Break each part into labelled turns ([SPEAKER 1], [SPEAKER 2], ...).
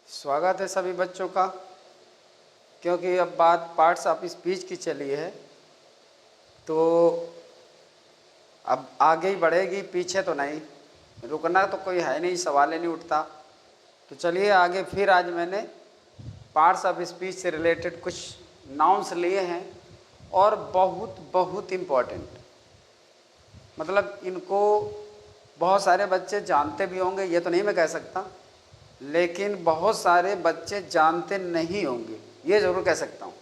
[SPEAKER 1] स्वागत है सभी बच्चों का। क्योंकि अब बात पार्ट्स ऑफ स्पीच की चली है तो अब आगे ही बढ़ेगी, पीछे तो नहीं रुकना, तो कोई है नहीं, सवाल ही नहीं उठता। तो चलिए आगे। फिर आज मैंने पार्ट्स ऑफ स्पीच से रिलेटेड कुछ नाउन्स लिए हैं और बहुत बहुत इम्पोर्टेंट, मतलब इनको बहुत सारे बच्चे जानते भी होंगे, ये तो नहीं मैं कह सकता, लेकिन बहुत सारे बच्चे जानते नहीं होंगे, ये ज़रूर कह सकता हूँ।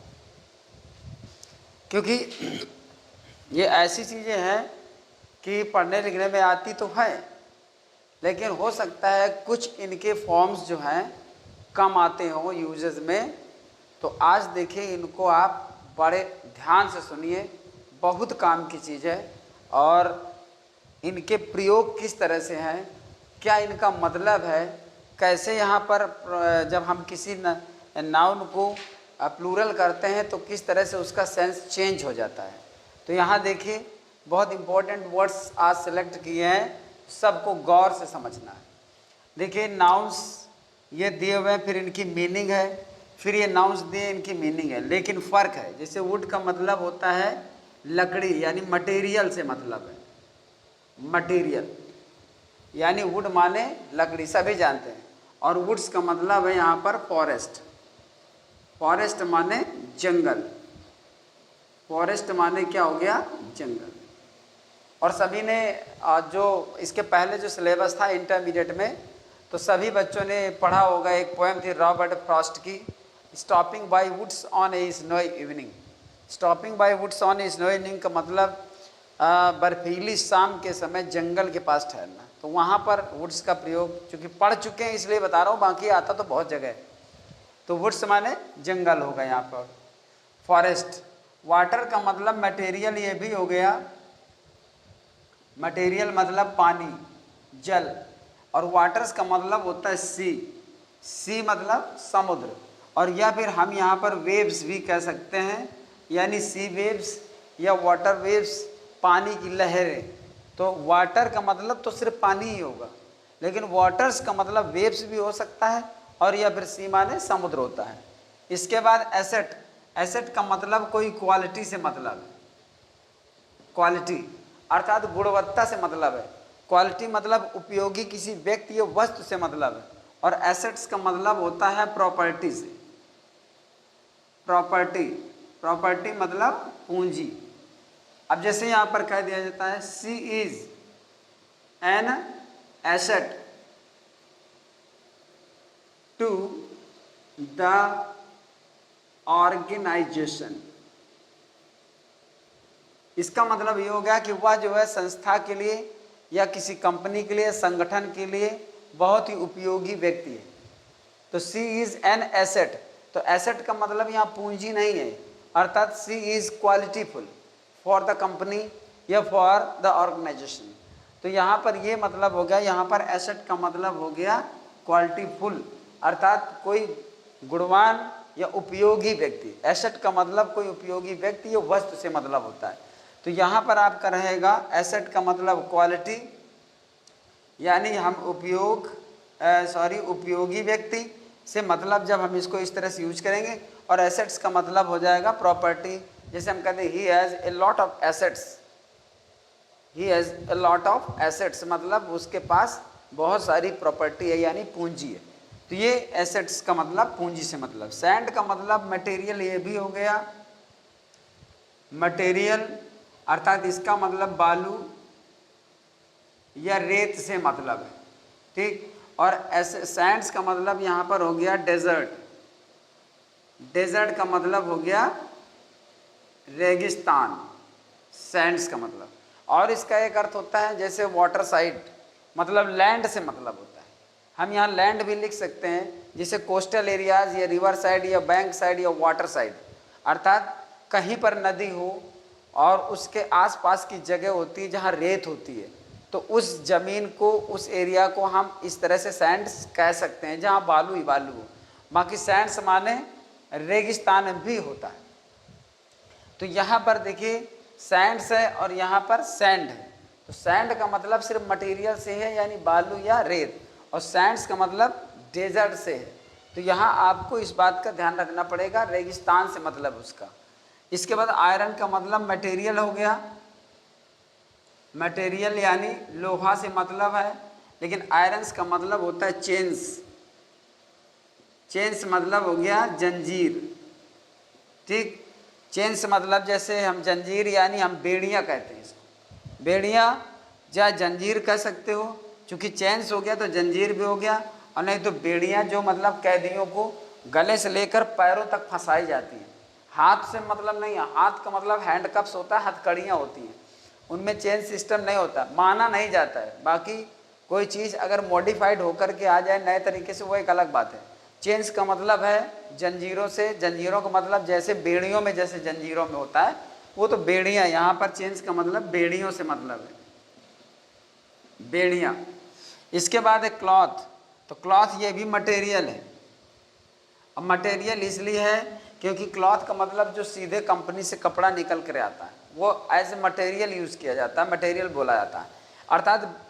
[SPEAKER 1] क्योंकि ये ऐसी चीज़ें हैं कि पढ़ने लिखने में आती तो है, लेकिन हो सकता है कुछ इनके फॉर्म्स जो हैं कम आते हों यूजेस में। तो आज देखिए, इनको आप बड़े ध्यान से सुनिए, बहुत काम की चीज़ है। और इनके प्रयोग किस तरह से हैं, क्या इनका मतलब है, कैसे यहाँ पर जब हम किसी नाउन को प्लूरल करते हैं तो किस तरह से उसका सेंस चेंज हो जाता है। तो यहाँ देखिए, बहुत इम्पोर्टेंट वर्ड्स आज सेलेक्ट किए हैं, सबको गौर से समझना है। देखिए नाउन्स ये दिए हुए हैं, फिर इनकी मीनिंग है, फिर ये नाउन्स दिए इनकी मीनिंग है, लेकिन फ़र्क है। जैसे वुड का मतलब होता है लकड़ी, यानी मटेरियल से मतलब है, मटेरियल यानी वुड माने लकड़ी, सभी जानते हैं। और वुड्स का मतलब है यहाँ पर फॉरेस्ट, फॉरेस्ट माने जंगल, फॉरेस्ट माने क्या हो गया, जंगल। और सभी ने जो इसके पहले जो सिलेबस था इंटरमीडिएट में, तो सभी बच्चों ने पढ़ा होगा, एक पोएम थी रॉबर्ट फ्रॉस्ट की, stopping by woods on a snowy evening. Stopping by woods on a snowy evening का मतलब बर्फीली शाम के समय जंगल के पास ठहरना। तो वहाँ पर वुड्स का प्रयोग, चूँकि पढ़ चुके हैं इसलिए बता रहा हूँ, बाकी आता तो बहुत जगह है। तो वुड्स माने जंगल होगा यहाँ पर। फॉरेस्ट, वाटर का मतलब मटेरियल, ये भी हो गया मटेरियल मतलब पानी, जल। और वाटर्स का मतलब होता है सी, सी मतलब समुद्र। और या फिर हम यहाँ पर वेव्स भी कह सकते हैं, यानी सी वेव्स या वाटर वेव्स, पानी की लहरें। तो वाटर का मतलब तो सिर्फ पानी ही होगा, लेकिन वाटर्स का मतलब वेव्स भी हो सकता है, और या फिर सी माने समुद्र होता है। इसके बाद एसेट, एसेट का मतलब कोई क्वालिटी से मतलब है, क्वालिटी अर्थात गुणवत्ता से मतलब है। क्वालिटी मतलब उपयोगी किसी व्यक्ति या वस्तु से मतलब है। और एसेट्स का मतलब होता है प्रॉपर्टी से, प्रॉपर्टी, प्रॉपर्टी मतलब पूंजी। अब जैसे यहाँ पर कह दिया जाता है C is an asset to the organisation. इसका मतलब ये हो गया कि वह जो है संस्था के लिए या किसी कंपनी के लिए, संगठन के लिए बहुत ही उपयोगी व्यक्ति है। तो सी इज एन एसेट, तो एसेट का मतलब यहाँ पूंजी नहीं है, अर्थात सी is qualityful for the company या फॉर द ऑर्गेनाइजेशन। तो यहाँ पर ये मतलब हो गया, यहाँ पर एसेट का मतलब हो गया क्वालिटीफुल, अर्थात कोई गुणवान या उपयोगी व्यक्ति। एसेट का मतलब कोई उपयोगी व्यक्ति या वस्तु से मतलब होता है। तो यहाँ पर आपका रहेगा एसेट का मतलब क्वालिटी, यानी हम उपयोगी व्यक्ति से मतलब जब हम इसको इस तरह से यूज करेंगे। और एसेट्स का मतलब हो जाएगा प्रॉपर्टी। जैसे हम कहते हैं he has a lot of assets, he has a lot of assets मतलब उसके पास बहुत सारी प्रॉपर्टी है, यानी पूंजी है। तो ये एसेट्स का मतलब पूंजी से मतलब। सैंड का मतलब मटेरियल, ये भी हो गया मटेरियल, अर्थात इसका मतलब बालू या रेत से मतलब है, ठीक। और ऐसे सैंड्स का मतलब यहाँ पर हो गया डेजर्ट, डेजर्ट का मतलब हो गया रेगिस्तान, सैंड्स का मतलब। और इसका एक अर्थ होता है जैसे वाटर साइड, मतलब लैंड से मतलब होता है। हम यहाँ लैंड भी लिख सकते हैं, जैसे कोस्टल एरियाज या रिवर साइड या बैंक साइड या वाटर साइड, अर्थात कहीं पर नदी हो और उसके आसपास की जगह होती है जहाँ रेत होती है, तो उस ज़मीन को, उस एरिया को हम इस तरह से सैंड्स कह सकते हैं, जहाँ बालू ही बालू हो। बाकी सैंड्स माने रेगिस्तान भी होता है। तो यहाँ पर देखिए सैंड्स है और यहाँ पर सैंड है। तो सैंड का मतलब सिर्फ मटेरियल से है, यानी बालू या रेत, और सैंड्स का मतलब डेजर्ट से है, तो यहाँ आपको इस बात का ध्यान रखना पड़ेगा, रेगिस्तान से मतलब उसका। इसके बाद आयरन का मतलब मटेरियल हो गया, मटेरियल यानी लोहा से मतलब है, लेकिन आयरन्स का मतलब होता है चेन्स। चेन्स मतलब हो गया जंजीर, ठीक। चेन्स मतलब जैसे हम जंजीर यानी हम बेड़ियाँ कहते हैं इसको, बेड़ियाँ या जंजीर कह सकते हो, चूँकि चेन्स हो गया तो जंजीर भी हो गया, और नहीं तो बेड़ियाँ जो मतलब कैदियों को गले से लेकर पैरों तक फंसाई जाती हैं। हाथ से मतलब नहीं है, हाथ का मतलब हैंडकप्स होता है, हथकड़ियाँ होती हैं, उनमें चेन सिस्टम नहीं होता, माना नहीं जाता है। बाकी कोई चीज़ अगर मॉडिफाइड होकर के आ जाए नए तरीके से, वो एक अलग बात है। चेन्स का मतलब है जंजीरों से, जंजीरों का मतलब जैसे बेड़ियों में जैसे जंजीरों में होता है, वो तो बेड़ियाँ, यहाँ पर चेन्स का मतलब बेड़ियों से मतलब है, बेड़ियाँ। इसके बाद है क्लॉथ, तो क्लॉथ ये भी मटेरियल है। अब मटेरियल इसलिए है क्योंकि क्लॉथ का मतलब जो सीधे कंपनी से कपड़ा निकल कर आता है, वो एज ए मटेरियल यूज़ किया जाता है, मटेरियल बोला जाता है। अर्थात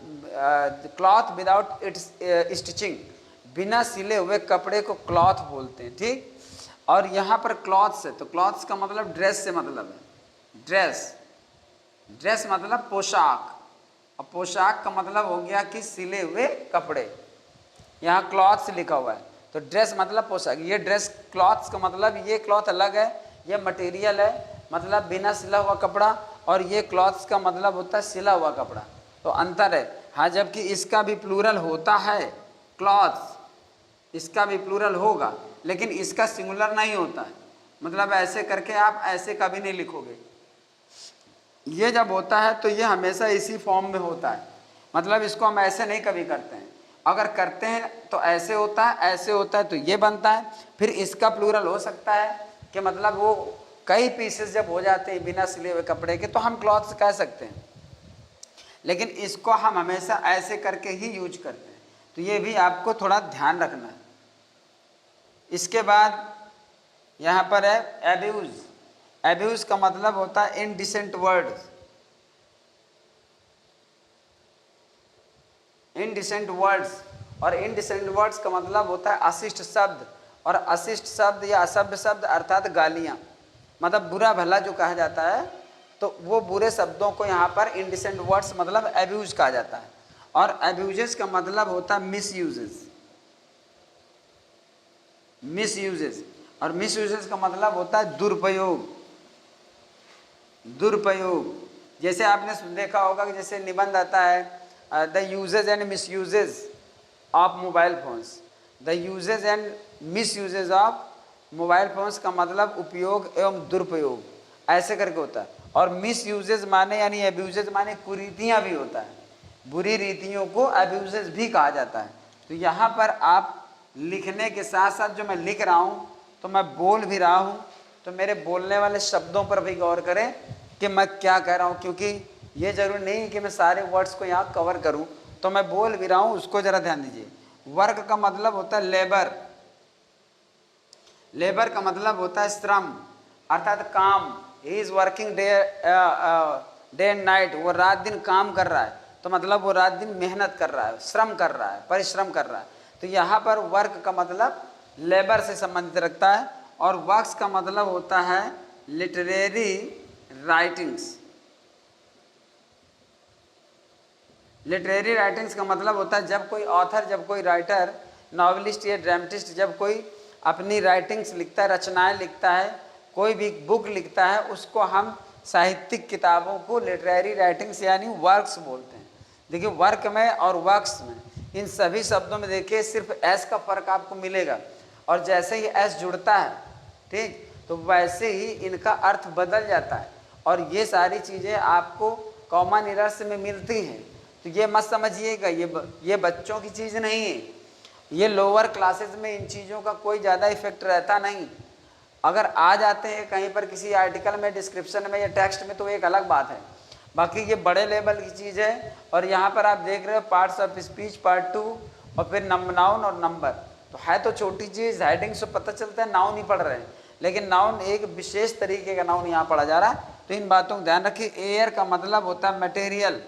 [SPEAKER 1] क्लॉथ विदाउट इट्स स्टिचिंग, बिना सिले हुए कपड़े को क्लॉथ बोलते हैं, ठीक। और यहाँ पर क्लॉथ्स है, तो क्लॉथ्स का मतलब ड्रेस से मतलब है, ड्रेस। ड्रेस मतलब पोशाक, और पोशाक का मतलब हो गया कि सिले हुए कपड़े, यहाँ क्लॉथ्स लिखा हुआ है, तो ड्रेस मतलब पोशाक। ये ड्रेस क्लॉथ्स का मतलब ये क्लॉथ अलग है, ये मटेरियल है मतलब बिना सिला हुआ कपड़ा, और ये क्लॉथ्स का मतलब होता है सिला हुआ कपड़ा, तो अंतर है। हाँ, जबकि इसका भी प्लूरल होता है, क्लॉथ्स, इसका भी प्लूरल होगा, लेकिन इसका सिंगुलर नहीं होता है। मतलब ऐसे करके आप ऐसे कभी नहीं लिखोगे, ये जब होता है तो ये हमेशा इसी फॉर्म में होता है, मतलब इसको हम ऐसे नहीं कभी करते हैं। अगर करते हैं तो ऐसे होता है, ऐसे होता है तो ये बनता है। फिर इसका प्लूरल हो सकता है कि मतलब वो कई पीसेस जब हो जाते हैं बिना सिले हुए कपड़े के, तो हम क्लॉथ्स कह सकते हैं, लेकिन इसको हम हमेशा ऐसे करके ही यूज करते हैं, तो ये भी आपको थोड़ा ध्यान रखना है। इसके बाद यहाँ पर है एब्यूज। एब्यूज का मतलब होता है इनडिसेंट वर्ड्स, इनडिसेंट वर्ड्स, और इनडिसेंट वर्ड्स का मतलब होता है अशिष्ट शब्द, और अशिष्ट शब्द या असभ्य शब्द अर्थात गालियाँ, मतलब बुरा भला जो कहा जाता है, तो वो बुरे शब्दों को यहाँ पर इनडिसेंट वर्ड्स मतलब एब्यूज कहा जाता है। और एब्यूजेस का मतलब होता है मिस यूजेस, मिस यूजेस, और मिस यूजेस का मतलब होता है दुरुपयोग, दुरुपयोग। जैसे आपने देखा होगा कि जैसे निबंध आता है the uses and misuses of mobile phones, the uses and misuses of mobile phones का मतलब उपयोग एवं दुरुपयोग, ऐसे करके होता है। और मिस यूजेज माने यानी एब्यूजेज माने कुरीतियाँ भी होता है, बुरी रीतियों को एब्यूजेज भी कहा जाता है। तो यहाँ पर आप लिखने के साथ साथ जो मैं लिख रहा हूँ, तो मैं बोल भी रहा हूँ, तो मेरे बोलने वाले शब्दों पर भी गौर करें कि मैं क्या कह रहा हूँ, क्योंकि ये जरूरी नहीं कि मैं सारे वर्ड्स को यहाँ कवर करूँ, तो मैं बोल भी रहा हूँ, उसको ज़रा ध्यान दीजिए। वर्क का मतलब होता है लेबर, लेबर का मतलब होता है श्रम अर्थात काम। He is working day and night, वो रात दिन काम कर रहा है, तो मतलब वो रात दिन मेहनत कर रहा है, श्रम कर रहा है, परिश्रम कर रहा है। तो यहाँ पर वर्क का मतलब लेबर से संबंधित रखता है। और वर्क्स का मतलब होता है लिटरेरी राइटिंग्स। लिटरेरी राइटिंग्स का मतलब होता है जब कोई ऑथर, जब कोई राइटर, नॉवलिस्ट या ड्रामेटिस्ट जब कोई अपनी राइटिंग्स लिखता है, रचनाएं लिखता है, कोई भी बुक लिखता है, उसको हम साहित्यिक किताबों को लिटरेरी राइटिंग्स यानी वर्क्स बोलते हैं। देखिए वर्क में और वर्क्स में, इन सभी शब्दों में देखिए सिर्फ एस का फर्क आपको मिलेगा, और जैसे ही एस जुड़ता है, ठीक, तो वैसे ही इनका अर्थ बदल जाता है। और ये सारी चीज़ें आपको कॉमन एरर्स में मिलती हैं, तो ये मत समझिएगा ये बच्चों की चीज़ नहीं है, ये लोअर क्लासेस में इन चीज़ों का कोई ज़्यादा इफेक्ट रहता नहीं। अगर आ जाते हैं कहीं पर किसी आर्टिकल में, डिस्क्रिप्शन में या टेक्स्ट में, तो एक अलग बात है, बाकी ये बड़े लेवल की चीज़ है। और यहाँ पर आप देख रहे हो पार्ट्स ऑफ स्पीच पार्ट 2, और फिर नाउन और नंबर, तो है तो छोटी चीज़, हेडिंग से पता चलता है नाउन ही पढ़ रहे हैं, लेकिन नाउन एक विशेष तरीके का नाउन यहाँ पढ़ा जा रहा है। तो इन बातों का ध्यान रखिए। एयर का मतलब होता है मटेरियल,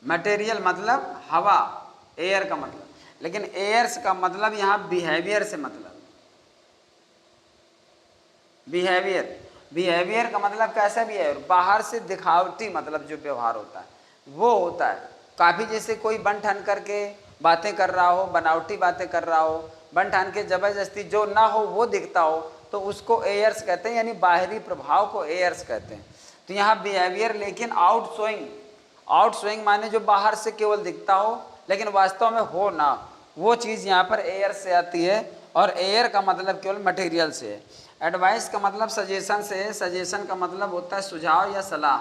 [SPEAKER 1] मटेरियल मतलब हवा, एयर का मतलब, लेकिन एयर्स का मतलब यहाँ बिहेवियर से मतलब, बिहेवियर का मतलब कैसा बिहेवियर, बाहर से दिखावटी मतलब जो व्यवहार होता है वो होता है। काफ़ी जैसे कोई बन ठन करके बातें कर रहा हो, बनावटी बातें कर रहा हो, बन ठान के ज़बरदस्ती जो ना हो वो दिखता हो, तो उसको एयर्स कहते हैं, यानी बाहरी प्रभाव को एयर्स कहते हैं। तो यहाँ बिहेवियर, लेकिन आउटसोइंग माने जो बाहर से केवल दिखता हो लेकिन वास्तव में हो ना, वो चीज़ यहाँ पर एयर से आती है। और एयर का मतलब केवल मटेरियल से है। एडवाइस का मतलब सजेशन से है, सजेशन का मतलब होता है सुझाव या सलाह,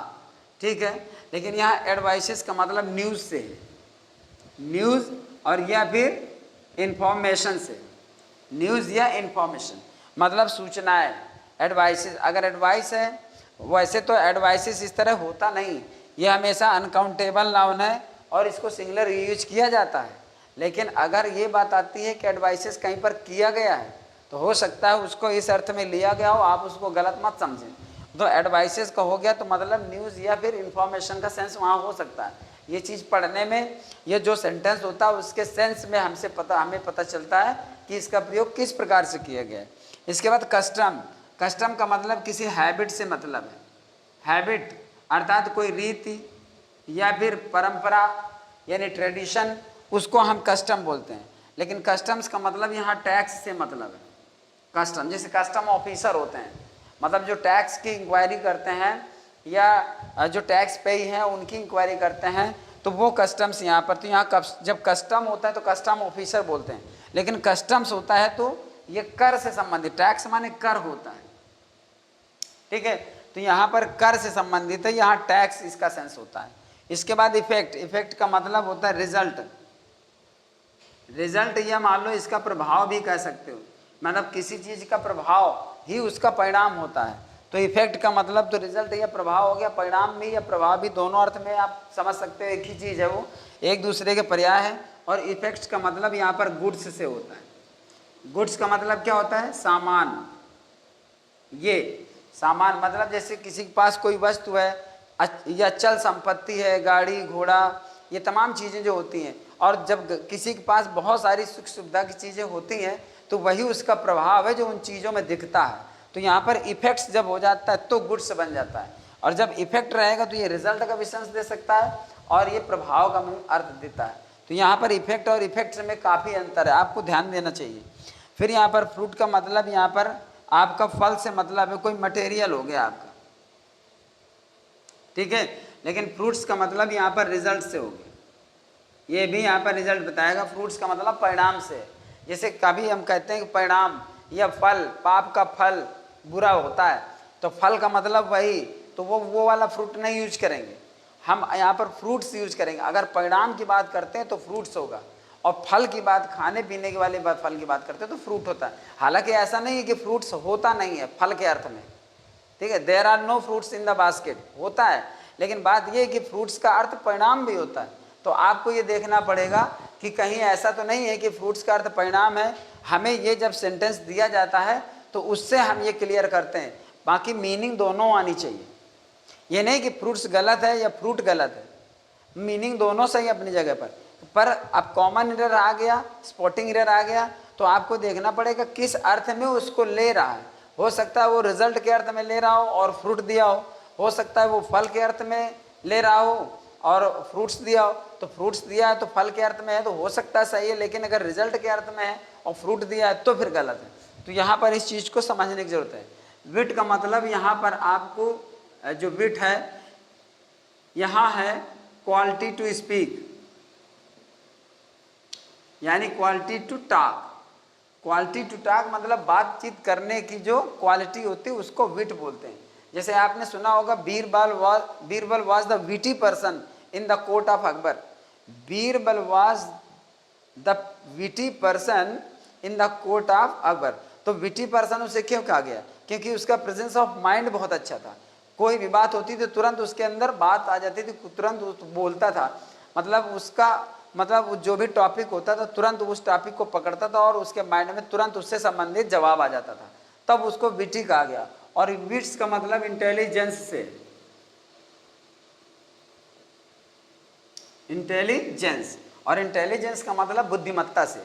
[SPEAKER 1] ठीक है। लेकिन यहाँ एडवाइसेस का मतलब न्यूज़ से है, न्यूज़ और या फिर इंफॉर्मेशन से, न्यूज़ या इंफॉर्मेशन मतलब सूचनाएं। एडवाइसेस, अगर एडवाइस है, वैसे तो एडवाइसेस इस तरह होता नहीं, ये हमेशा अनकाउंटेबल नाउन है और इसको सिंगुलर यूज किया जाता है। लेकिन अगर ये बात आती है कि एडवाइसेस कहीं पर किया गया है तो हो सकता है उसको इस अर्थ में लिया गया हो, आप उसको गलत मत समझें। तो एडवाइसेस का हो गया तो मतलब न्यूज़ या फिर इंफॉर्मेशन का सेंस वहाँ हो सकता है। ये चीज़ पढ़ने में ये जो सेंटेंस होता है उसके सेंस में हमें पता चलता है कि इसका प्रयोग किस प्रकार से किया गया है। इसके बाद कस्टम का मतलब किसी हैबिट से मतलब है, हैबिट अर्थात कोई रीति या फिर परंपरा यानी ट्रेडिशन, उसको हम कस्टम बोलते हैं। लेकिन कस्टम्स का मतलब यहाँ टैक्स से मतलब है। कस्टम जैसे कस्टम ऑफिसर होते हैं, मतलब जो टैक्स की इंक्वायरी करते हैं या जो टैक्स पे हैं उनकी इंक्वायरी करते हैं, तो वो कस्टम्स यहाँ पर। तो यहाँ जब कस्टम होता है तो कस्टम ऑफिसर बोलते हैं, लेकिन कस्टम्स होता है तो ये कर से संबंधित, टैक्स माने कर होता है, ठीक है। तो यहाँ पर कर से संबंधित है, यहाँ टैक्स इसका सेंस होता है। इसके बाद इफेक्ट का मतलब होता है रिजल्ट या मान लो इसका प्रभाव भी कह सकते हो, मतलब किसी चीज़ का प्रभाव ही उसका परिणाम होता है। तो इफेक्ट का मतलब तो रिजल्ट या प्रभाव हो गया, परिणाम भी या प्रभाव भी दोनों अर्थ में आप समझ सकते हो, एक ही चीज़ है, वो एक दूसरे के पर्याय है। और इफेक्ट्स का मतलब यहाँ पर गुड्स से होता है। गुड्स का मतलब क्या होता है, सामान। ये सामान मतलब जैसे किसी के पास कोई वस्तु है या चल संपत्ति है, गाड़ी घोड़ा, ये तमाम चीज़ें जो होती हैं, और जब किसी के पास बहुत सारी सुख सुविधा की चीज़ें होती हैं तो वही उसका प्रभाव है जो उन चीज़ों में दिखता है। तो यहाँ पर इफेक्ट्स जब हो जाता है तो गुड्स बन जाता है, और जब इफेक्ट रहेगा तो ये रिजल्ट का भी सेंस दे सकता है और ये प्रभाव का अर्थ देता है। तो यहाँ पर इफेक्ट और इफेक्ट्स में काफ़ी अंतर है, आपको ध्यान देना चाहिए। फिर यहाँ पर फ्रूट का मतलब यहाँ पर आपका फल से मतलब है, कोई मटेरियल हो गया आपका, ठीक है। लेकिन फ्रूट्स का मतलब यहाँ पर रिजल्ट से हो गया, ये भी यहाँ पर रिजल्ट बताएगा। फ्रूट्स का मतलब परिणाम से, जैसे कभी हम कहते हैं कि परिणाम या फल, पाप का फल बुरा होता है, तो फल का मतलब वही, तो वो वाला फ्रूट नहीं यूज करेंगे, हम यहाँ पर फ्रूट्स यूज करेंगे। अगर परिणाम की बात करते हैं तो फ्रूट्स होगा, और फल की बात, खाने पीने के वाले बात, फल की बात करते हैं तो फ्रूट होता है। हालांकि ऐसा नहीं है कि फ्रूट्स होता नहीं है फल के अर्थ में, ठीक है, there are no fruits in the basket, होता है, लेकिन बात यह है कि फ्रूट्स का अर्थ परिणाम भी होता है। तो आपको ये देखना पड़ेगा कि कहीं ऐसा तो नहीं है कि फ्रूट्स का अर्थ परिणाम है। हमें ये जब सेंटेंस दिया जाता है तो उससे हम ये क्लियर करते हैं, बाकी मीनिंग दोनों आनी चाहिए। ये नहीं कि फ्रूट्स गलत है या फ्रूट गलत है, मीनिंग दोनों सही अपनी जगह पर अब कॉमन एरर आ गया, स्पॉटिंग एरर आ गया, तो आपको देखना पड़ेगा किस अर्थ में उसको ले रहा है। हो सकता है वो रिजल्ट के अर्थ में ले रहा हो और फ्रूट दिया हो सकता है वो फल के अर्थ में ले रहा हो और फ्रूट्स दिया हो। तो फ्रूट्स दिया है तो फल के अर्थ में है तो हो सकता है सही है, लेकिन अगर रिजल्ट के अर्थ में है और फ्रूट दिया है तो फिर गलत है। तो यहाँ पर इस चीज़ को समझने की जरूरत है। विट का मतलब यहाँ पर आपको जो विट है यहाँ है क्वालिटी टू स्पीक, यानी quality to talk. Quality to talk मतलब बातचीत करने की जो क्वालिटी होती है उसको विट बोलते हैं। जैसे आपने सुना होगा Birbal was the witty person in the court of Akbar. Birbal was the witty person in the court of Akbar. तो विटी पर्सन उसे क्यों कहा गया, क्योंकि उसका प्रेजेंस ऑफ माइंड बहुत अच्छा था। कोई भी बात होती थी तुरंत उसके अंदर बात आ जाती थी, तुरंत बोलता था, मतलब उसका मतलब जो भी टॉपिक होता था तुरंत उस टॉपिक को पकड़ता था और उसके माइंड में तुरंत उससे संबंधित जवाब आ जाता था, तब उसको विटी कहा गया। और विट्स का मतलब इंटेलिजेंस से, इंटेलिजेंस, और इंटेलिजेंस का मतलब बुद्धिमत्ता से।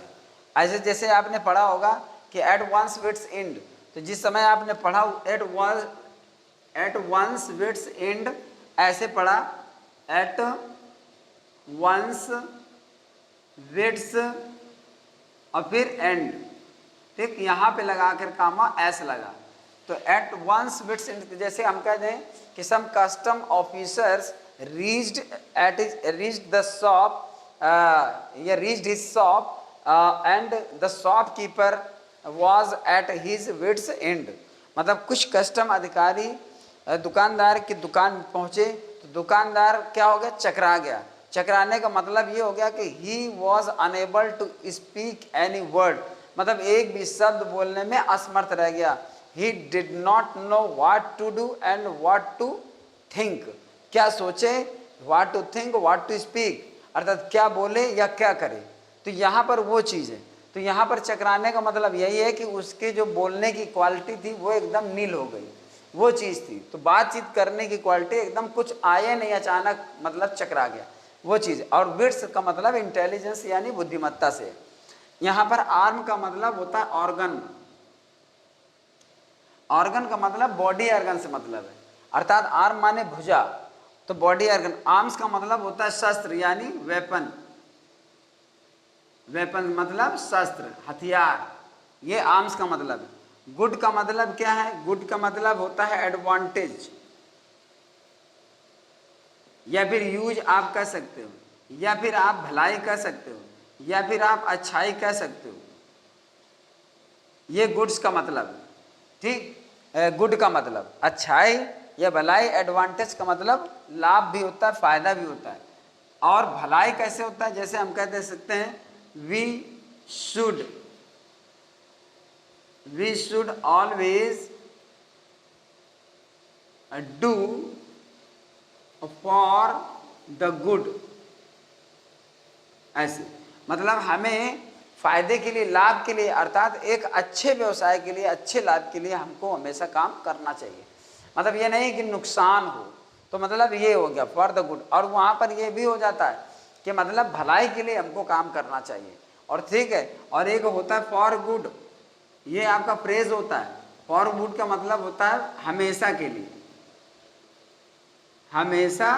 [SPEAKER 1] ऐसे जैसे आपने पढ़ा होगा कि एट वंस विट्स एंड, तो जिस समय आपने पढ़ा एट वंस विट्स एंड, ऐसे पढ़ा एट वंस विट्स और फिर एंड, ठीक, यहाँ पे लगा कर कामा एस लगा, तो एट वंस विट्स एंड। जैसे हम कह दें कि some custom officers reached the shop, या reached his shop and the shopkeeper was at his wits end. मतलब कुछ कस्टम अधिकारी दुकानदार की दुकान पहुंचे तो दुकानदार क्या हो गया, चकरा गया। चकराने का मतलब ये हो गया कि he was unable to speak any word, मतलब एक भी शब्द बोलने में असमर्थ रह गया। He did not know what to do and what to think, क्या सोचे, what to think, what to speak, अर्थात क्या बोले या क्या करे। तो यहाँ पर वो चीज़ है। तो यहाँ पर चकराने का मतलब यही है कि उसके जो बोलने की क्वालिटी थी वो एकदम नील हो गई, वो चीज़ थी। तो बातचीत करने की क्वालिटी एकदम कुछ आए नहीं, अचानक मतलब चकरा गया, वो चीज़। और विट्स का मतलब इंटेलिजेंस यानी बुद्धिमत्ता से। यहाँ पर आर्म का मतलब होता है ऑर्गन, ऑर्गन का मतलब बॉडी ऑर्गन से मतलब है, अर्थात आर्म माने भुजा, तो बॉडी ऑर्गन। आर्म्स का मतलब होता है शस्त्र यानी वेपन, वेपन मतलब शस्त्र, हथियार, ये आर्म्स का मतलब है। गुड का मतलब क्या है, गुड का मतलब होता है एडवांटेज, या फिर यूज आप कह सकते हो, या फिर आप भलाई कह सकते हो, या फिर आप अच्छाई कह सकते हो, ये गुड्स का मतलब है, ठीक। गुड का मतलब अच्छाई या भलाई, एडवांटेज का मतलब लाभ भी होता है, फायदा भी होता है। और भलाई कैसे होता है, जैसे हम कह दे सकते हैं we should always do for the good, ऐसे मतलब हमें फायदे के लिए, लाभ के लिए, अर्थात एक अच्छे व्यवसाय के लिए, अच्छे लाभ के लिए हमको हमेशा काम करना चाहिए। मतलब ये नहीं कि नुकसान हो, तो मतलब ये हो गया फॉर द गुड। और वहाँ पर ये भी हो जाता है कि मतलब भलाई के लिए हमको काम करना चाहिए, और ठीक है। और एक होता है फॉर गुड, ये आपका फ्रेज होता है। फॉर गुड का मतलब होता है हमेशा के लिए, हमेशा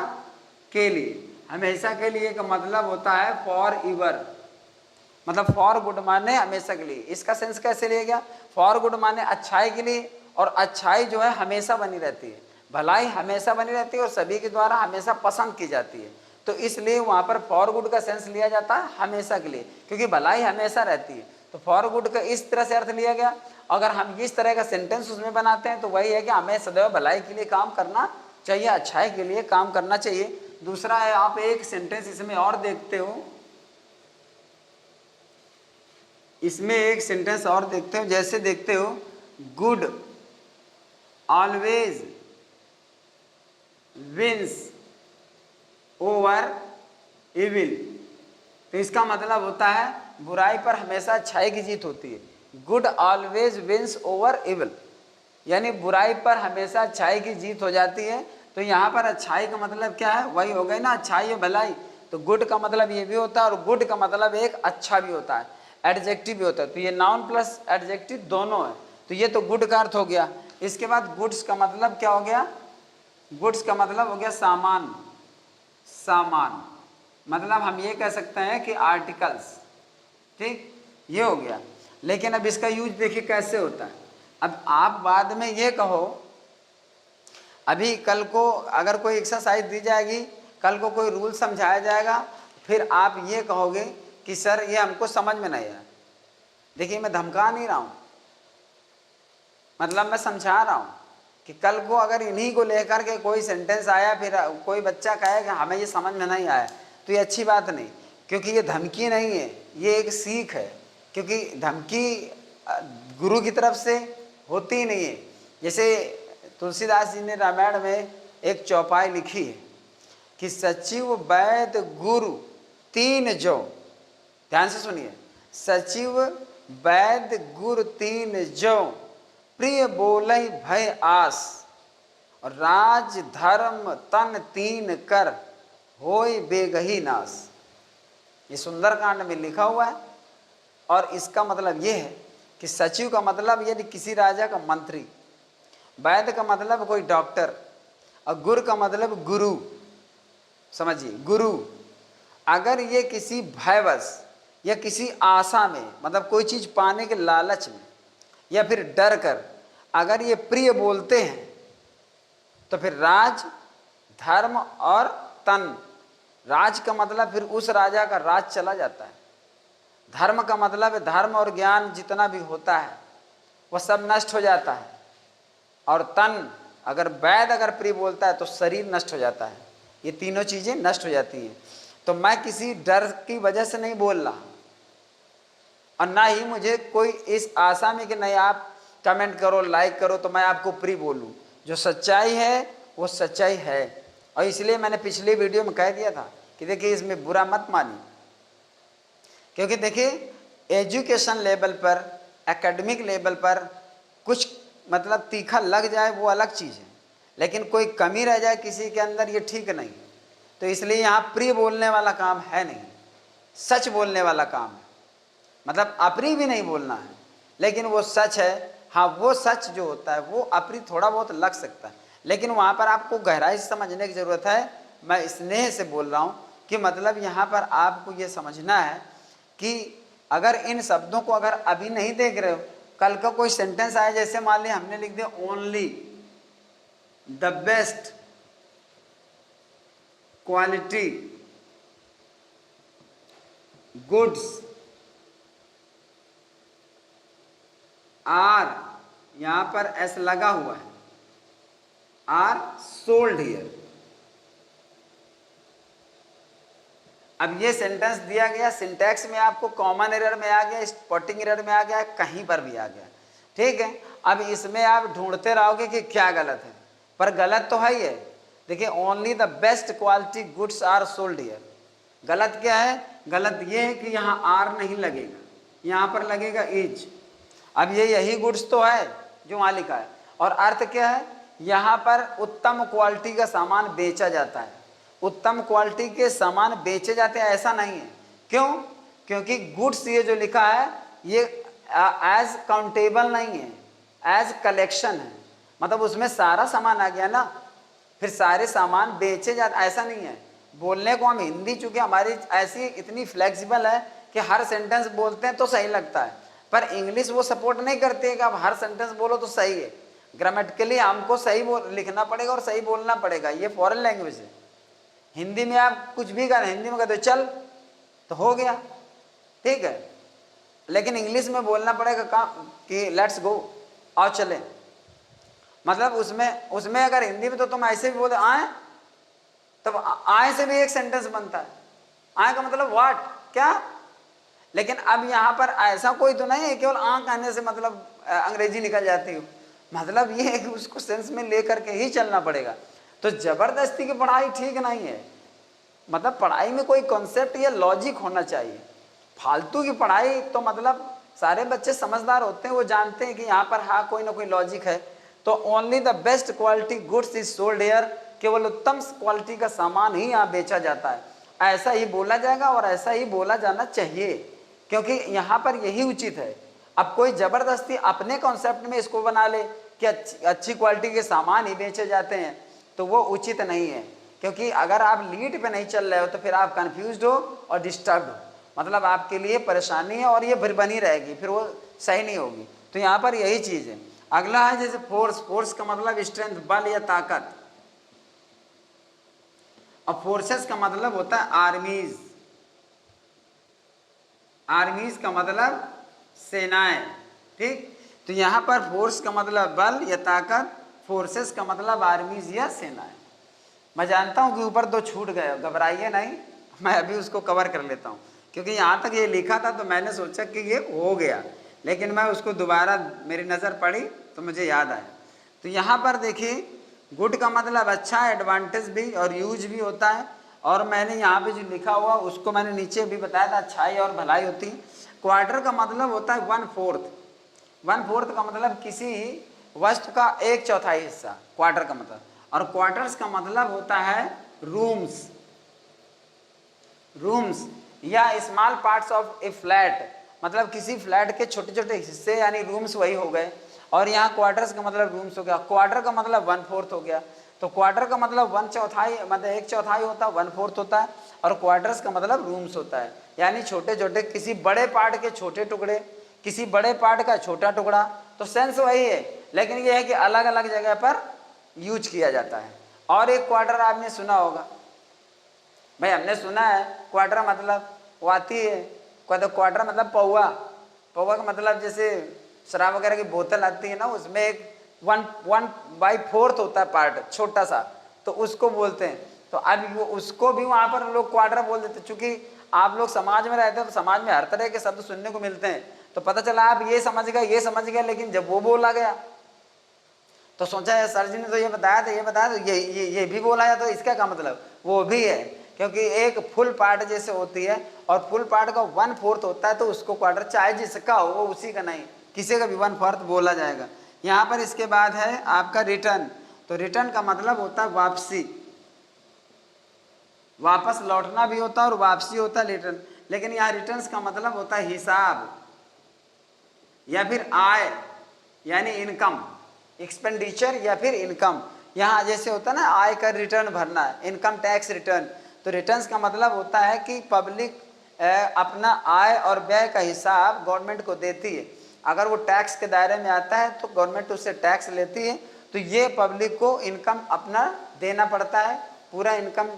[SPEAKER 1] के लिए। हमेशा के लिए का मतलब होता है फॉर एवर, मतलब फॉर गुड माने हमेशा के लिए। इसका सेंस कैसे लिया गया, फॉर गुड माने अच्छाई के लिए, और अच्छाई जो है हमेशा बनी रहती है, भलाई हमेशा बनी रहती है और सभी के द्वारा हमेशा पसंद की जाती है। तो इसलिए वहाँ पर फॉर गुड का सेंस लिया जाता है हमेशा के लिए, क्योंकि भलाई हमेशा रहती है। तो फॉर गुड का इस तरह से अर्थ लिया गया। अगर हम इस तरह का सेंटेंस उसमें बनाते हैं तो वही है कि हमें सदैव भलाई के लिए काम करना चाहिए, अच्छाई के लिए काम करना चाहिए। दूसरा है, आप एक सेंटेंस इसमें और देखते हो, इसमें एक सेंटेंस और देखते हो, जैसे देखते हो good always wins over evil. तो इसका मतलब होता है बुराई पर हमेशा अच्छाई की जीत होती है। Good always wins over evil, यानी बुराई पर हमेशा अच्छाई की जीत हो जाती है। तो यहाँ पर अच्छाई का मतलब क्या है, वही हो गई ना, अच्छाई और भलाई। तो गुड का मतलब ये भी होता है, और गुड का मतलब एक अच्छा भी होता है, एडजेक्टिव भी होता है। तो ये नाउन प्लस एडजेक्टिव दोनों है। तो ये तो गुड का अर्थ हो गया। इसके बाद गुड्स का मतलब क्या हो गया, गुड्स का मतलब हो गया सामान, सामान मतलब हम ये कह सकते हैं कि आर्टिकल्स, ठीक, ये हो गया। लेकिन अब इसका यूज देखिए कैसे होता है। अब आप बाद में ये कहो, अभी कल को अगर कोई एक्सरसाइज दी जाएगी, कल को कोई रूल समझाया जाएगा, फिर आप ये कहोगे कि सर ये हमको समझ में नहीं आया। देखिए मैं धमका नहीं रहा हूँ, मतलब मैं समझा रहा हूँ कि कल को अगर इन्हीं को लेकर के कोई सेंटेंस आया, फिर कोई बच्चा कहे कि हमें ये समझ में नहीं आया, तो ये अच्छी बात नहीं, क्योंकि ये धमकी नहीं है, ये एक सीख है। क्योंकि धमकी गुरु की तरफ से होती नहीं है। जैसे तुलसीदास जी ने रामायण में एक चौपाई लिखी है कि सचिव वैद्य गुरु तीन जो, ध्यान से सुनिए, सचिव वैद्य गुरु तीन जो, प्रिय बोलहि भय आस, और राज धर्म तन तीन कर, होय बेगही नास। ये सुंदरकांड में लिखा हुआ है। और इसका मतलब ये है कि सचिव का मतलब यदि किसी राजा का मंत्री, वैद्य का मतलब कोई डॉक्टर, और गुर का मतलब गुरु, समझिए गुरु। अगर ये किसी भयवश या किसी आशा में, मतलब कोई चीज पाने के लालच में या फिर डर कर अगर ये प्रिय बोलते हैं, तो फिर राज, धर्म और तन, राज का मतलब फिर उस राजा का राज चला जाता है। धर्म का मतलब धर्म और ज्ञान जितना भी होता है वह सब नष्ट हो जाता है। और तन, अगर वैद अगर प्रिय बोलता है तो शरीर नष्ट हो जाता है। ये तीनों चीजें नष्ट हो जाती हैं। तो मैं किसी डर की वजह से नहीं बोल रहा, और ना ही मुझे कोई इस आशा में कि नहीं आप कमेंट करो, लाइक करो तो मैं आपको प्रिय बोलूं। जो सच्चाई है वो सच्चाई है। और इसलिए मैंने पिछले वीडियो में कह दिया था कि देखिए इसमें बुरा मत मानिए, क्योंकि देखिए एजुकेशन लेवल पर, एकेडमिक लेवल पर कुछ मतलब तीखा लग जाए वो अलग चीज़ है, लेकिन कोई कमी रह जाए किसी के अंदर ये ठीक नहीं। तो इसलिए यहाँ प्रिय बोलने वाला काम है नहीं, सच बोलने वाला काम है। मतलब अप्रिय भी नहीं बोलना है, लेकिन वो सच है। हाँ, वो सच जो होता है वो अप्रिय थोड़ा बहुत लग सकता है, लेकिन वहाँ पर आपको गहराई से समझने की ज़रूरत है। मैं स्नेह से बोल रहा हूँ कि मतलब यहाँ पर आपको ये समझना है कि अगर इन शब्दों को अगर अभी नहीं देख रहे हो, कल का कोई सेंटेंस आए, जैसे मान लिया हमने लिख दिया only the best quality goods are, यहां पर एस लगा हुआ है, आर सोल्ड हियर। अब ये सेंटेंस दिया गया, सिंटैक्स में आपको कॉमन एरर में आ गया, स्पॉटिंग एरर में आ गया, कहीं पर भी आ गया, ठीक है। अब इसमें आप ढूंढते रहोगे कि क्या गलत है, पर गलत तो है ही है। देखिए only the best quality goods are sold here, गलत क्या है? गलत ये है कि यहाँ आर नहीं लगेगा, यहाँ पर लगेगा इज। अब ये यही गुड्स तो है जो वहाँ लिखा है, और अर्थ क्या है? यहाँ पर उत्तम क्वालिटी का सामान बेचा जाता है। उत्तम क्वालिटी के सामान बेचे जाते हैं ऐसा नहीं है। क्यों? क्योंकि गुड्स ये जो लिखा है ये एज काउंटेबल नहीं है, एज कलेक्शन है। मतलब उसमें सारा सामान आ गया ना, फिर सारे सामान बेचे जाते, ऐसा नहीं है। बोलने को हम हिंदी चूंकि हमारी ऐसी इतनी फ्लेक्सिबल है कि हर सेंटेंस बोलते हैं तो सही लगता है, पर इंग्लिश वो सपोर्ट नहीं करती है कि आप हर सेंटेंस बोलो तो सही है। ग्रामेटिकली हमको सही लिखना पड़ेगा और सही बोलना पड़ेगा, ये फॉरेन लैंग्वेज है। हिंदी में आप कुछ भी करें, हिंदी में कहते हो चल तो हो गया, ठीक है, लेकिन इंग्लिश में बोलना पड़ेगा काम कि लेट्स गो, आओ चले। मतलब उसमें अगर हिंदी में तो तुम ऐसे भी बोले आए, तब आए से भी एक सेंटेंस बनता है। आए का मतलब व्हाट, क्या। लेकिन अब यहाँ पर ऐसा कोई तो नहीं है केवल आँख आने से मतलब अंग्रेजी निकल जाती हो। मतलब ये है कि उसको सेंस में लेकर के ही चलना पड़ेगा। तो जबरदस्ती की पढ़ाई ठीक नहीं है। मतलब पढ़ाई में कोई कॉन्सेप्ट या लॉजिक होना चाहिए। फालतू की पढ़ाई तो मतलब सारे बच्चे समझदार होते हैं, वो जानते हैं कि यहाँ पर हाँ कोई ना कोई लॉजिक है। तो only the best quality goods is sold here, केवल उत्तम क्वालिटी का सामान ही यहाँ बेचा जाता है। ऐसा ही बोला जाएगा और ऐसा ही बोला जाना चाहिए, क्योंकि यहाँ पर यही उचित है। अब कोई जबरदस्ती अपने कॉन्सेप्ट में इसको बना ले कि अच्छी क्वालिटी के सामान ही बेचे जाते हैं, तो वो उचित नहीं है। क्योंकि अगर आप लीड पे नहीं चल रहे हो तो फिर आप कंफ्यूज्ड हो और डिस्टर्ब हो, मतलब आपके लिए परेशानी है और ये फिर बनी रहेगी, फिर वो सही नहीं होगी। तो यहाँ पर यही चीज़ है। अगला है जैसे फोर्स। फोर्स का मतलब स्ट्रेंथ, बल या ताकत। और फोर्सेस का मतलब होता है आर्मीज। आर्मीज का मतलब सेनाएं, ठीक। तो यहाँ पर फोर्स का मतलब बल या ताकत, फोर्सेस का मतलब आर्मीज या सेनाएं। मैं जानता हूँ कि ऊपर दो छूट गए, घबराइए नहीं, मैं अभी उसको कवर कर लेता हूँ, क्योंकि यहाँ तक ये लिखा था तो मैंने सोचा कि ये हो गया, लेकिन मैं उसको दोबारा मेरी नज़र पड़ी तो मुझे याद आया। तो यहाँ पर देखिए गुड का मतलब अच्छा, एडवांटेज भी और यूज भी होता है। और मैंने यहाँ पे जो लिखा हुआ उसको मैंने नीचे भी बताया था, अच्छाई और भलाई होती है। क्वार्टर का मतलब होता है 1/4। 1/4 का मतलब किसी वस्तु का 1/4 हिस्सा, क्वार्टर का मतलब। और क्वार्टर्स का मतलब होता है रूम्स। रूम्स या small parts of A flat, मतलब किसी फ्लैट के छोटे छोटे हिस्से यानी रूम्स वही हो गए। और यहाँ क्वार्टर्स का मतलब रूम्स हो गया, क्वार्टर का मतलब 1/4 हो गया। तो क्वार्टर का मतलब 1/4 मतलब 1/4 होता है, 1/4 होता है, और क्वार्टर्स का मतलब रूम्स होता है, यानी छोटे छोटे किसी बड़े पार्ट के छोटे टुकड़े, किसी बड़े पार्ट का छोटा टुकड़ा। तो सेंस वही है, लेकिन ये है कि अलग अलग जगह पर यूज किया जाता है। और एक क्वार्टर आपने सुना होगा भाई, हमने सुना है क्वार्टर मतलब वो आती है, क्वार्टर मतलब पौवा। पौवा का मतलब जैसे शराब वगैरह की बोतल आती है ना, उसमें एक 1/4 होता है पार्ट छोटा सा, तो उसको बोलते हैं। तो अब वो उसको भी वहाँ पर लोग क्वार्टर बोल देते, चूंकि आप लोग समाज में रहते हैं तो समाज में हर तरह के शब्द सुनने को मिलते हैं। तो पता चला आप ये समझ गए, लेकिन जब वो बोला गया तो सोचा सर जी ने तो ये बताया था, तो ये भी बोला है, तो इसका क्या मतलब? वो भी है, क्योंकि एक फुल पार्ट जैसे होती है और फुल पार्ट का 1/4 होता है, तो उसको क्वार्टर चाहे जिसका हो वो उसी का नहीं, किसी का भी 1/4 बोला जाएगा। यहाँ पर इसके बाद है आपका रिटर्न। तो रिटर्न का मतलब होता है वापसी, वापस लौटना भी होता है और वापसी होता है रिटर्न। लेकिन यहाँ रिटर्न्स का मतलब होता है हिसाब या फिर आय यानी इनकम, एक्सपेंडिचर या फिर इनकम। यहाँ जैसे होता है ना आयकर रिटर्न भरना, इनकम टैक्स रिटर्न। तो रिटर्न्स का मतलब होता है कि पब्लिक अपना आय और व्यय का हिसाब गवर्नमेंट को देती है। अगर वो टैक्स के दायरे में आता है तो गवर्नमेंट उससे टैक्स लेती है, तो ये पब्लिक को इनकम अपना देना पड़ता है, पूरा इनकम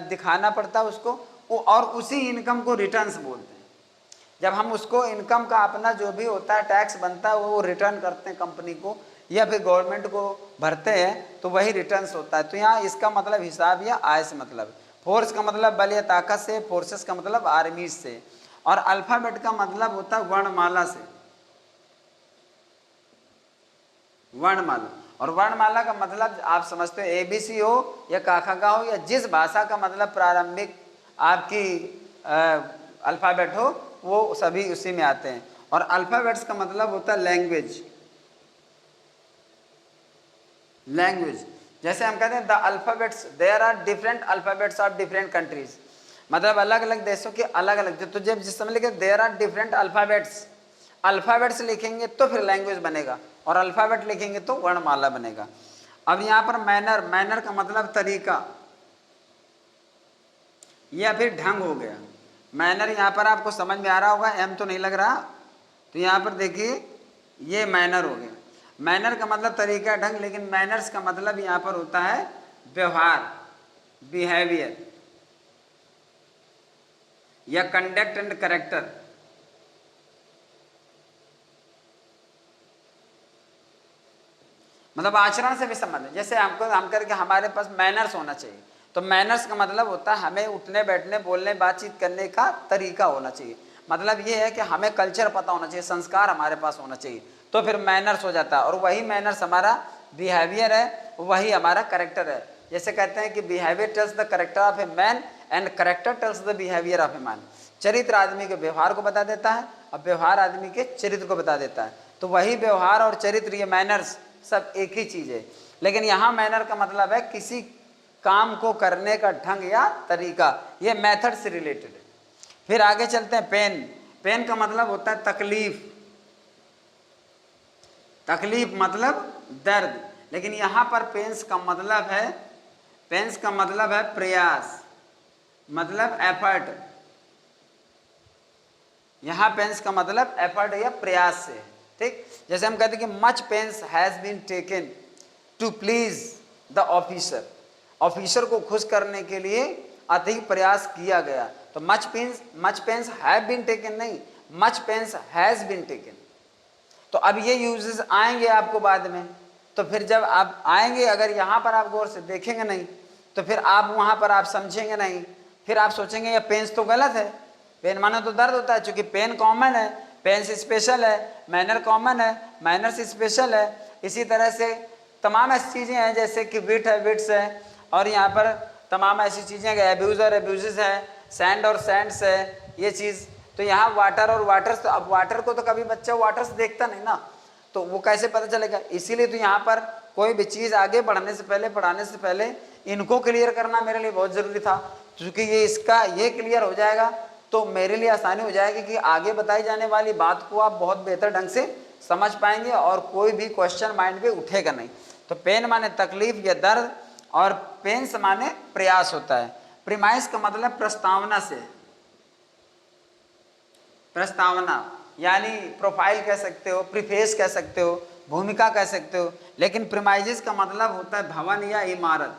[SPEAKER 1] दिखाना पड़ता है उसको, और उसी इनकम को रिटर्न्स बोलते हैं। जब हम उसको इनकम का अपना जो भी होता है टैक्स बनता है वो रिटर्न करते हैं कंपनी को या फिर गवर्नमेंट को भरते हैं, तो वही रिटर्न्स होता है। तो यहाँ इसका मतलब हिसाब या आय से मतलब। फोर्स का मतलब बल या ताकत से, फोर्सेस का मतलब आर्मीज से, और अल्फाबेट का मतलब होता है वर्णमाला से, वर्णमाला। और वर्णमाला का मतलब आप समझते हो ABC हो या काखा हो या जिस भाषा का मतलब प्रारंभिक आपकी अल्फाबेट हो वो सभी उसी में आते हैं। और अल्फाबेट्स का मतलब होता है लैंग्वेज, लैंग्वेज। जैसे हम कहते हैं the alphabets, there are different alphabets of different countries, मतलब अलग अलग देशों के अलग अलग। तो जब जिस समय लिखे there are different alphabets, alphabets लिखेंगे तो फिर लैंग्वेज बनेगा, और अल्फाबेट लिखेंगे तो वर्णमाला बनेगा। अब यहाँ पर मैनर, मैनर का मतलब तरीका या फिर ढंग हो गया। मैनर यहाँ पर आपको समझ में आ रहा होगा, एम तो नहीं लग रहा, तो यहाँ पर देखिए ये मैनर हो गया। मैनर का मतलब तरीका, ढंग, लेकिन मैनर्स का मतलब यहाँ पर होता है व्यवहार, बिहेवियर या कंडक्ट एंड कैरेक्टर। मतलब आचरण से भी संबंध है। जैसे हम करके हमारे पास मैनर्स होना चाहिए, तो मैनर्स का मतलब होता है हमें उठने बैठने बोलने बातचीत करने का तरीका होना चाहिए। मतलब ये है कि हमें कल्चर पता होना चाहिए, संस्कार हमारे पास होना चाहिए, तो फिर मैनर्स हो जाता है। और वही मैनर्स हमारा बिहेवियर है, वही हमारा करेक्टर है। जैसे कहते हैं कि behaviour tells the character of a man and character tells the behaviour of a man. चरित्र आदमी के व्यवहार को बता देता है और व्यवहार आदमी के चरित्र को बता देता है। तो वही व्यवहार और चरित्र, ये मैनर्स सब एक ही चीज है। लेकिन यहाँ मैनर का मतलब है किसी काम को करने का ढंग या तरीका, ये मेथड से रिलेटेड है। फिर आगे चलते हैं पेन। पेन का मतलब होता है तकलीफ, तकलीफ मतलब दर्द। लेकिन यहाँ पर पेंस का मतलब है, पेंस का मतलब है प्रयास, मतलब एफर्ट। यहाँ पेंस का मतलब एफर्ट या प्रयास से, ठीक। जैसे हम कहते हैं कि much pains has been taken to please the officer, officer को खुश करने के लिए अधिक प्रयास किया गया। तो much pains have been taken नहीं, much pains has been taken. तो अब ये यूजेस आएंगे आपको बाद में, तो फिर जब आप आएंगे अगर यहाँ पर आप गौर से देखेंगे नहीं तो फिर आप वहाँ पर आप समझेंगे नहीं, फिर आप सोचेंगे ये पेंस तो गलत है, पेन माने तो दर्द होता है। चूंकि पेन कॉमन है, पेंस स्पेशल है, मैनर कॉमन है, मैनर्स स्पेशल है। इसी तरह से तमाम ऐसी चीज़ें हैं जैसे कि विट है, विट्स है, और यहाँ पर तमाम ऐसी चीज़ें हैं, एब्यूज और एब्यूजेस है, सैंड और सैंड्स है, ये चीज़। तो यहाँ वाटर और वाटर्स, तो अब वाटर को तो कभी बच्चा वाटर्स देखता नहीं ना, तो वो कैसे पता चलेगा। इसीलिए तो यहाँ पर कोई भी चीज़ आगे बढ़ने से पहले, पढ़ाने से पहले इनको क्लियर करना मेरे लिए बहुत ज़रूरी था, क्योंकि ये इसका ये क्लियर हो जाएगा तो मेरे लिए आसानी हो जाएगी कि आगे बताई जाने वाली बात को आप बहुत बेहतर ढंग से समझ पाएंगे और कोई भी क्वेश्चन माइंड में उठेगा नहीं। तो पेन माने तकलीफ या दर्द, और पेंस माने प्रयास होता है। प्रीमाइस का मतलब प्रस्तावना से, प्रस्तावना यानी प्रोफाइल कह सकते हो, प्रीफेस कह सकते हो, भूमिका कह सकते हो। लेकिन प्रीमाइजेस का मतलब होता है भवन या इमारत,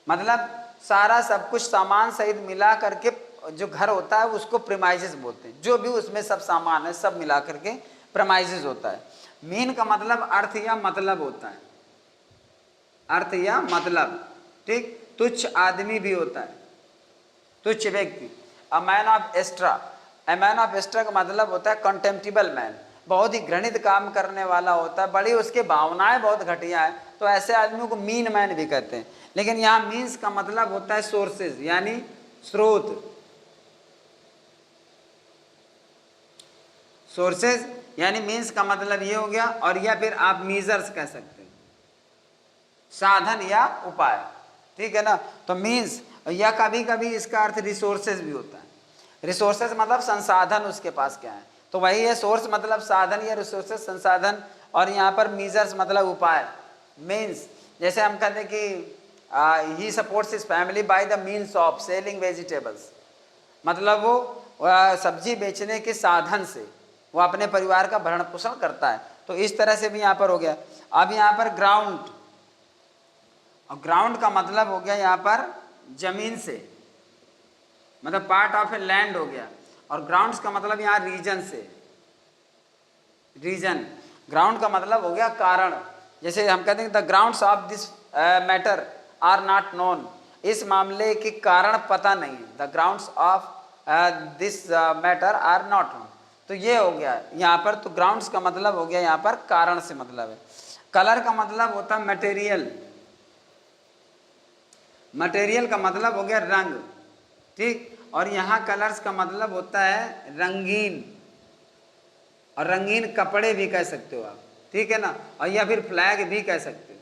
[SPEAKER 1] मतलब सारा सब कुछ सामान सहित मिला करके जो घर होता है उसको प्रीमाइजेस बोलते हैं। जो भी उसमें सब सामान है सब मिला करके प्रीमाइजेस होता है। मीन का मतलब अर्थ या मतलब होता है, अर्थ या मतलब, ठीक। तुच्छ आदमी भी होता है, तुच्छ व्यक्ति। A man of extra, a man of extra का मतलब होता है कंटेम्प्टिबल मैन, बहुत ही घृणित काम करने वाला होता है, बड़ी उसके भावनाएं बहुत घटिया है, तो ऐसे आदमियों को मीन मैन भी कहते हैं। लेकिन यहाँ मीन्स का मतलब होता है सोर्सेज यानी स्रोत, सोर्सेज यानी मीन्स का मतलब ये हो गया। और या फिर आप मीजर्स कह सकते हैं, साधन या उपाय, ठीक है ना। तो मीन्स, या कभी कभी इसका अर्थ रिसोर्सेज भी होता है। रिसोर्सेज मतलब संसाधन उसके पास क्या है, तो वही है सोर्स मतलब साधन या रिसोर्सेज संसाधन। और यहाँ पर मीजर्स मतलब उपाय। मीन्स जैसे हम कहते हैं कि he supports his family by the means of selling vegetables, मतलब वो सब्जी बेचने के साधन से वो अपने परिवार का भरण पोषण करता है। तो इस तरह से भी यहाँ पर हो गया। अब यहाँ पर ग्राउंड, और ग्राउंड का मतलब हो गया यहाँ पर जमीन से, मतलब पार्ट ऑफ ए लैंड हो गया। और ग्राउंड्स का मतलब यहाँ रीजन से, रीजन। ग्राउंड का मतलब हो गया कारण। जैसे हम कहते हैं the grounds of this matter are not known, इस मामले के कारण पता नहीं, the grounds of this matter are not known. तो ये हो गया यहाँ पर। तो ग्राउंड्स का मतलब हो गया यहाँ पर कारण से मतलब है। कलर का मतलब होता है मटेरियल, मटेरियल का मतलब हो गया रंग, ठीक। और यहाँ कलर्स का मतलब होता है रंगीन, और रंगीन कपड़े भी कह सकते हो आप, ठीक है ना। और या फिर फ्लैग भी कह सकते हो,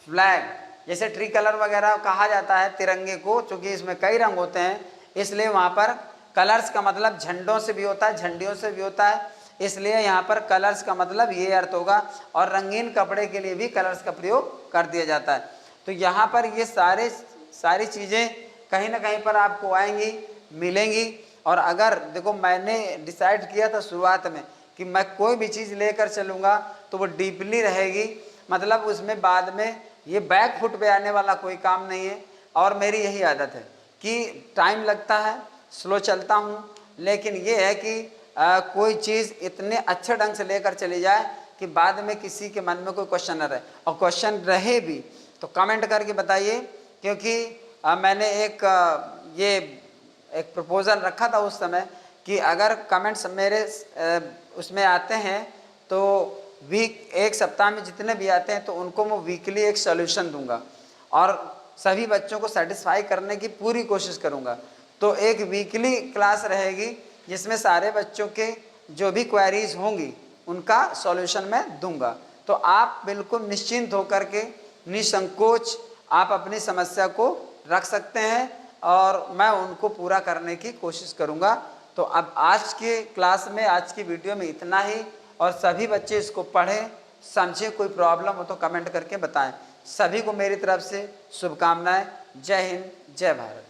[SPEAKER 1] फ्लैग। जैसे ट्री कलर वगैरह कहा जाता है तिरंगे को, क्योंकि इसमें कई रंग होते हैं, इसलिए वहाँ पर कलर्स का मतलब झंडों से भी होता है, झंडियों से भी होता है, इसलिए यहाँ पर कलर्स का मतलब ये अर्थ होगा। और रंगीन कपड़े के लिए भी कलर्स का प्रयोग कर दिया जाता है। तो यहाँ पर ये सारी चीज़ें कहीं ना कहीं पर आपको आएंगी, मिलेंगी। और अगर देखो, मैंने डिसाइड किया था शुरुआत में कि मैं कोई भी चीज़ लेकर चलूँगा तो वो डीपली रहेगी, मतलब उसमें बाद में ये बैक फुट पे आने वाला कोई काम नहीं है। और मेरी यही आदत है कि टाइम लगता है, स्लो चलता हूँ, लेकिन ये है कि कोई चीज़ इतने अच्छे ढंग से लेकर चली जाए कि बाद में किसी के मन में कोई क्वेश्चन न रहे। और क्वेश्चन रहे भी तो कमेंट करके बताइए, क्योंकि मैंने एक प्रपोज़ल रखा था उस समय कि अगर कमेंट्स मेरे उसमें आते हैं तो एक सप्ताह में जितने भी आते हैं तो उनको मैं वीकली एक सॉल्यूशन दूंगा और सभी बच्चों को सेटिस्फाई करने की पूरी कोशिश करूंगा। तो एक वीकली क्लास रहेगी जिसमें सारे बच्चों के जो भी क्वेरीज होंगी उनका सॉल्यूशन मैं दूंगा। तो आप बिल्कुल निश्चिंत होकर के, निसंकोच आप अपनी समस्या को रख सकते हैं और मैं उनको पूरा करने की कोशिश करूंगा। तो अब आज के क्लास में, आज की वीडियो में इतना ही, और सभी बच्चे इसको पढ़ें, समझें। कोई प्रॉब्लम हो तो कमेंट करके बताएं। सभी को मेरी तरफ से शुभकामनाएं। जय हिंद, जय भारत।